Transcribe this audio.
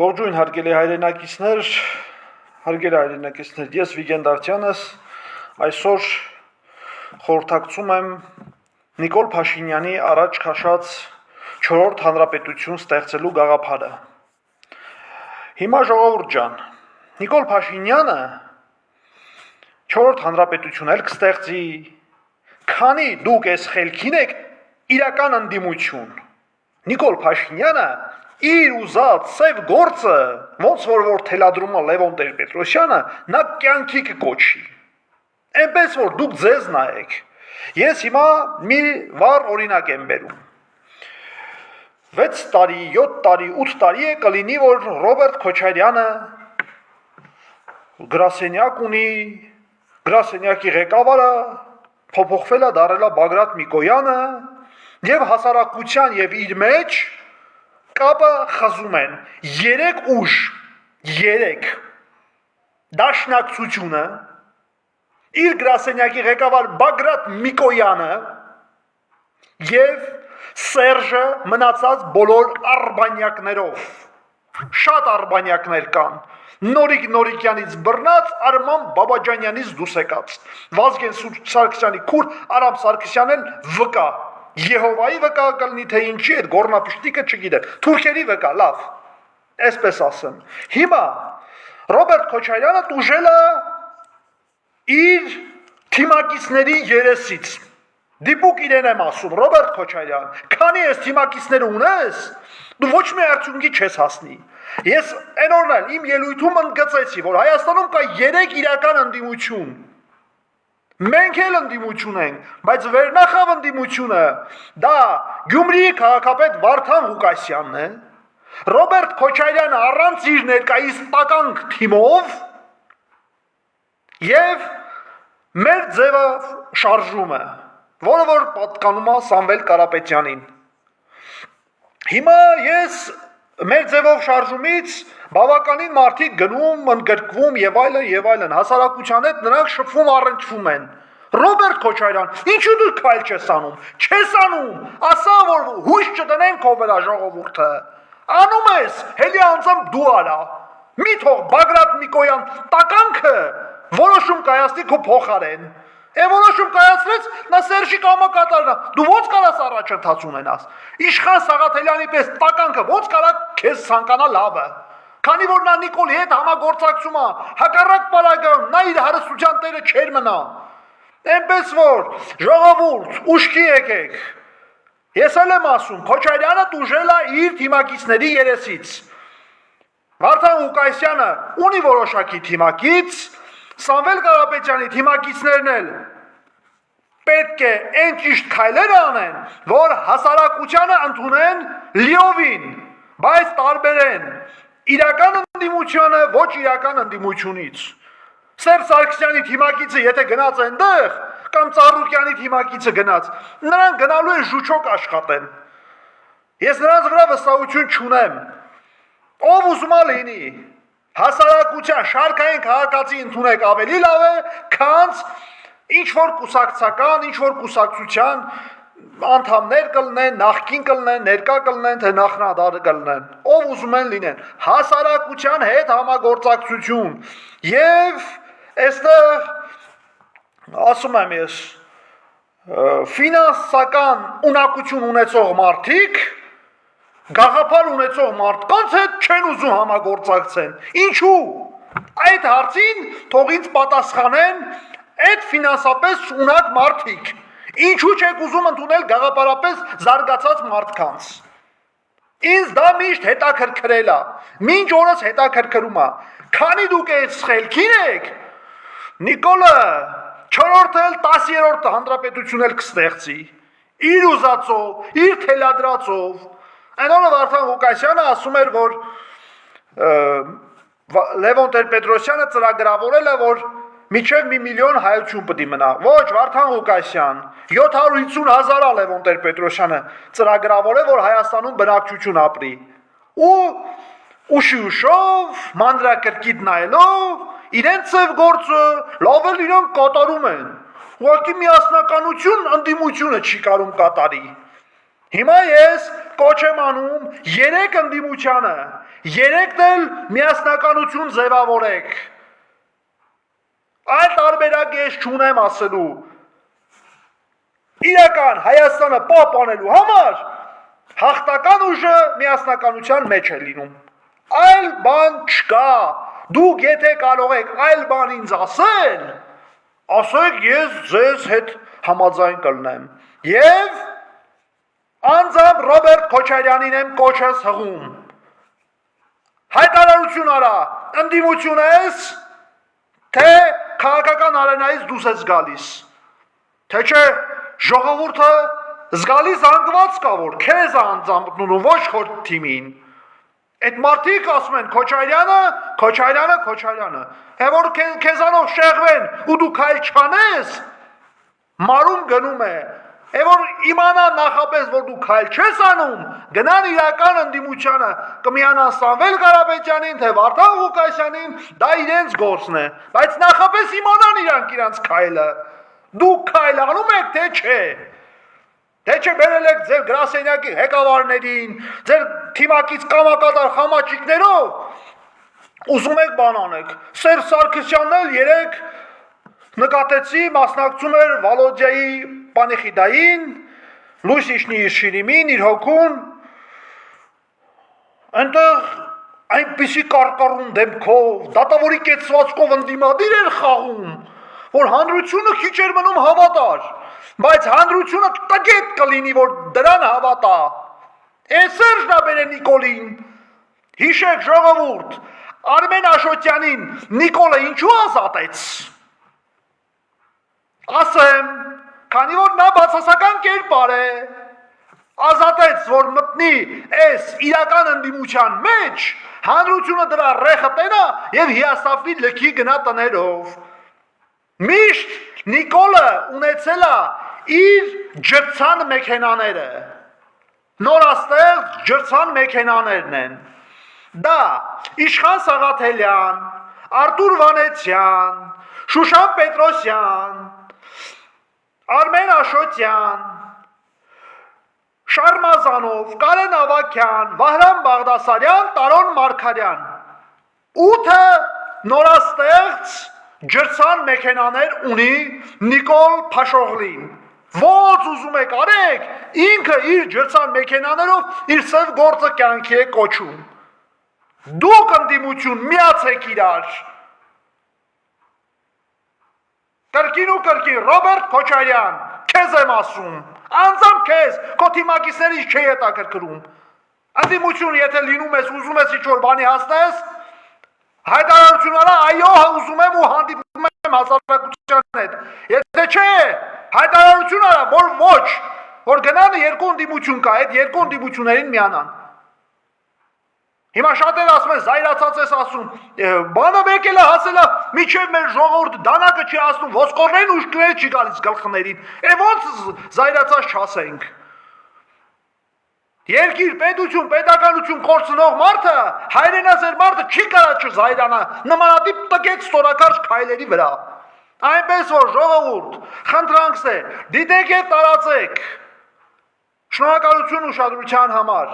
Ողջույն հարգելի հայրենակիցներ, ես Վիգեն Դավթյանս այսօր խորհրդակցում եմ Նիկոլ Փաշինյանի առաջ քաշած 4-րդ հանրապետություն ստեղծելու գաղափարը։ Հիմա ժողովուրդ ջան, Նիկոլ Փաշինյանը 4-րդ հանրապետություն էլ կստեղծի, քանի դուք այս խելքին եք իրական ընդդիմություն։ Նիկոլ Փաշինյանը իր ուզած սև գործը, ոնց որ թելադրում է Լևոն Տեր-Պետրոսյանը, նա կյանքի կկոչի։ Այնպես որ դուք ձեզ նայեք։ Ես հիմա մի վառ օրինակ եմ բերում։ 6 տարի, 7 տարի, 8 տարի է կլինի, որ Ռոբերտ Քոչարյանը գրասենյակ ունի, գրասենյակի ղեկավարը փոփոխվել է, դառել է Բագրատ Միկոյանը, եւ հասարակության եւ իր մեջ կապը խզում են 3 ուժ, 3 դաշնակցությունը, իր գրասենյակի ղեկավար Բագրատ Միկոյանը եւ Սերժը մնացած բոլոր արբանյակներով, շատ արբանյակներ կան, Նորիկյանից բռնած Արման Բաբաջանյանից դուրս եկած, Վազգեն Սարգսյանի քուր Արամ Սարգսյանն վկա, Եհովայի վկա կլինի, թե ինչի այդ գոռնապշտիկը չգիտեմ, թուրքերի վկա, լավ, այսպես ասեմ։ Հիմա Ռոբերտ Քոչարյանը տուժել է իր թիմակիցների երեսից։ Դիպուկ իրեն եմ ասում, Ռոբերտ Քոչարյան, քանի ես թիմակիցներ ունես, դու ոչ մի արդյունքի չես հասնի։ Ես այն օրն էլ իմ ելույթում ընդգծեցի, որ Հայաստանում կա 3 իրական ընդդիմություն։ Մենք էլ ընդդիմություն ենք, բայց վերնախավ ընդդիմությունը դա Գյումրիի քաղաքապետ Վարդան Ղուկասյանն է, Ռոբերտ Քոչարյանը առանց իր ներկայիս տականք թիմով եւ մեր ձևը շարժումը, որը որ պատկանում է Սամվել Կարապետյանին։ Հիմա ես մեր ձևով շարժումից բավականին մարդիկ գնում, ընդգրկվում եւ այլն, հասարակության հետ նրանք շփվում առնչվում են։ Ռոբերտ Քոչարյան, ինչու դու քայլ չես անում։ Չես անում, ասա որ հույս չդնեն քո վրա ժողովուրդը։ Անում ես, հելի անձամբ դու արա։ Մի թող Բագրատ Միկոյան տականքը որոշում կայացնի քո փոխարեն։ Որոշում կայացրեց, նա Սերժի կամակատարն է։ Դու ո՞նց կարաս առաջընթաց ունենաս։ Իշխան Սաղաթելյանի պես տականքը ո՞նց կարա քեզ ցանկանա լավը։ Քանի որ նա Նիկոլի հետ համագործակցում է, հակառակ պարագայում նա իր հարստության տերը չեր մնա։ Այնպես որ ժողովուրդ, ուշքի եկեք։ Ես էլ եմ ասում, Քոչարյանը տուժել է իր թիմակիցների երեսից։ Վարդան Ղուկասյանը ունի որոշակի թիմակից, Սամվել Կարապետյանի թիմակիցներն էլ պետք է այն ճիշտ քայլեր անեն, որ հասարակությանը ընդունեն լիովին, բայց տարբերեն իրական ընդդիմությունը ոչ իրական ընդդիմությունից։ Սերժ Սարգսյանի թիմակիցը եթե գնաց այնտեղ, կամ Ծառուկյանի թիմակիցը գնաց, նրանք գնալու են ժուչոկ աշխատեն։ Ես նրանց վրա վստահություն չունեմ։ Ով ուզում է լինի, հասարակության շարքային քաղաքացի ընդունեք ավելի լավ է, քան ինչ որ կուսակցական, ինչ որ կուսակցության անդամներ կլինեն, նախկին կլինեն, ներկա կլինեն, թե նախնադար կլինեն, ով ուզում են լինեն, հասարակության հետ համագործակցություն եւ այստեղ ասում եմ ես ֆինանսական ունակություն ունեցող մարդիկ գաղափար ունեցող մարդկանց հետ չեն ուզում համագործակցեն։ Ինչու՞։ Այդ հարցին թող ինձ պատասխանեն այդ ֆինանսապես ունակ մարդիկ։ Ինչու՞ չեք ուզում ընդունել գաղափարապես զարգացած մարդկանց։ Ինձ դա միշտ հետաքրքրել է։ Մինչ օրս հետաքրքրում է։ Քանի դուք այդ խելքին եք, Նիկոլը 4-րդ էլ 10-րդ հանրապետություն էլ կստեղծի։ Իր ուզածով, իր թելադրածով։ Այն օրը Վարդան Ղուկասյանը ասում էր, որ Լևոն Տեր-Պետրոսյանը ծրագրավորել է, որ միջև 1 միլիոն հայություն պետք է մնա։ Ոչ, Վարդան Ղուկասյան, 750,000 է Լևոն Տեր-Պետրոսյանը ծրագրավորել, որ Հայաստանում բնակչություն ապրի։ Ու ուշով, մանրակրկիտ նայելով, իրենց ծև գործը լավ էլ իրենք կատարում են։ Ուղղակի միասնականություն ընդդիմությունը չի կարում կատարի։ Հիմա ես կոչ եմ անում 3 ընդդիմությանը, 3-ն էլ միասնականություն ձևավորեք։ Այլ տարբերակ ես չունեմ ասելու։ Իրական Հայաստանը պահպանելու համար հաղթական ուժը միասնականության մեջ է լինում։ Այլ բան չկա։ Դուք եթե կարող եք այլ բան ինձ ասել, ասեք ես ձեզ հետ համաձայն կլնեմ։ Եվ անձամբ Ռոբերտ Քոչարյանին եմ կոչս հղում։ Հայտարարություն արա, ընդդիմություն ես, թե քաղաքական արենայից դուրս ես գալիս։ Թե չէ ժողովուրդը զգալի զանգված կա, որ քեզ անձամբ ոչ խոր թիմին։ Այդ մարդիկ ասում են Քոչարյանը, հե որ քեզանով շեղվեն ու դու քայլ չանես, մարում գնում է։ Է որ իմանա նախապես, որ դու քայլ չես անում, գնան իրական ընդդիմությանը, կմիանան Սամվել Կարապետյանին, թե Վարդան Ղուկասյանին, դա իրենց գործն է, բայց նախապես իմանան իրանք քայլը։ Դուք քայլ անում եք, թե չէ։ Թե չէ բերել եք ձեր գրասենյակի ղեկավարներին, ձեր թիմակից կամակատար խամաչիկներով, ուզում եք բան անեք։ Սերժ Սարգսյանն էլ երեք նկատեցի, մասնակցում էր Վալոդյայի պանեխիդային, լույս իջնի իր շիրիմին, իր հոգուն, այնտեղ այնպիսի կարկառուն դեմքով, դատավորի կեցվածքով ընդդիմադիր էր խաղում, որ հանրությունը քիչ էր մնում հավատար, բայց հանրությունը տգետ կլինի, որ դրան հավատա։ Սերժն ա բերե Նիկոլին, հիշեք ժողովուրդ, Արմեն Աշոտյանին Նիկոլը ինչու ազատեց։ Ասեմ, քանի որ նա բացասական կերպար է, ազատեց, որ մտնի այս իրական ընդդիմության մեջ, հանրությունը դրա ռեխը տենա և հիասթափվի լքի գնա տներով։ Միշտ Նիկոլը ունեցել է իր ջրցան մեքենաները, նորաստեղծ ջրցան մեքենաներն են։ Դա Իշխան Սաղաթելյան, Արտուր Վանեցյան, Շուշան Պետրոսյան, Արմեն Աշոտյան, Շարմազանով, Կարեն Ավագյան, Վահրամ Բաղդասարյան, Տարոն Մարգարյան։ 8 նորաստեղծ ջրցան մեքենաներ ունի Նիկոլ Փաշողլին։ Ոնց ուզում եք արեք, ինքը իր ջրցան մեքենաներով իր սև գործը կյանքի է կոչում։ Դուք ընդդիմություն միացեք իրար։ Կրկին ու կրկին, Ռոբերտ Քոչարյան, քեզ եմ ասում, անձամբ քեզ, քո թիմակիցներից չի հետաքրքրում։ Ընդդիմություն եթե լինում ես, ուզում ես ինչ-որ բանի հասնես, հայտարարություն արա, այո, ուզում եմ ու հանդիպում եմ հասարակության հետ։ Եթե չէ, հայտարարություն արա, որ ոչ, որ գնան 2 ընդդիմություն կա, այդ 2 ընդդիմություններին միանան։ Հիմա շատերը ասում են, զայրացած ես ասում, բանը մեկ էլ է հասելա, միջև մեր ժողովուրդ դանակը չի ասում, ոսկորներին ուշքները չի գալիս գլխներին, ոնց զայրացած չասենք։ Երկիր, պետություն, պետականություն կորցնող մարդը, հայրենասեր մարդը չի կարա չզայրանա, նմանատիպ տգետ ստորակարճ քայլերի վրա։ Այնպես որ ժողովուրդ, խնդրանքս է, դիտեք և տարածեք։ Շնորհակալություն ուշադրության համար։